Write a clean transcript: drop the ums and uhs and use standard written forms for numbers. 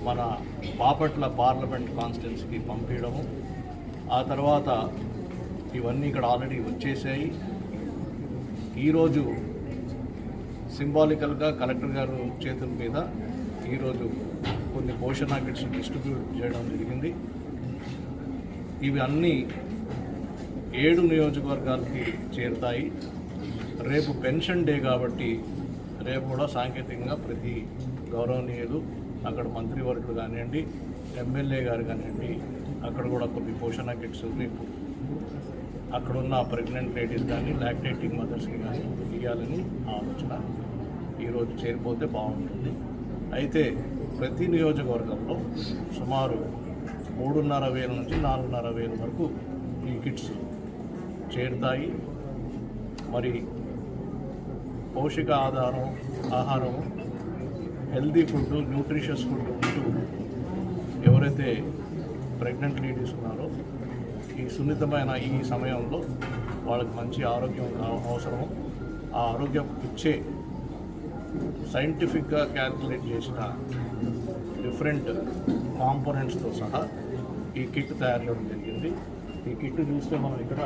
మన బాపట్ల పార్లమెంట్ కాన్స్టిట్యున్సీకి పంపించడము, ఆ తర్వాత ఇవన్నీ ఇక్కడ ఆల్రెడీ వచ్చేసాయి. ఈరోజు సింబాలికల్గా కలెక్టర్ గారు చేతుల మీద ఈరోజు కొన్ని పోషణ కిట్స్ డిస్ట్రిబ్యూట్ చేయడం జరిగింది. ఇవి అన్నీ 7 నియోజకవర్గాలకి చేరుతాయి. రేపు పెన్షన్ డే కాబట్టి రేపు కూడా సాంకేతికంగా ప్రతి గౌరవనీయులు అక్కడ మంత్రివర్గులు కానివ్వండి, ఎమ్మెల్యే గారు కానివ్వండి, అక్కడ కూడా కొన్ని పోషణ కిట్స్ రేపు అక్కడున్న ప్రెగ్నెంట్ లేడీస్ కానీ లాక్టేటింగ్ మదర్స్కి కానీ ఇవ్వాలని ఆలోచన. ఈరోజు చేరిపోతే బాగుంటుంది. అయితే ప్రతి నియోజకవర్గంలో సుమారు 3,500 నుంచి 4,500 వరకు ఈ కిట్స్ చేరుతాయి. మరి పౌష్టిక ఆహారం, హెల్దీ ఫుడ్, న్యూట్రిషియస్ ఫుడ్ ఉంటూ ఎవరైతే ప్రెగ్నెంట్ లేడీస్ ఉన్నారో ఈ సున్నితమైన ఈ సమయంలో వాళ్ళకి మంచి ఆరోగ్యం అవసరం. ఆ ఆరోగ్యం ఇచ్చే సైంటిఫిక్గా క్యాల్కులేట్ చేసిన డిఫరెంట్ కాంపోనెంట్స్తో సహా ఈ కిట్ తయారు చేయడం జరిగింది. ఈ కిట్ చూస్తే మనం ఇక్కడ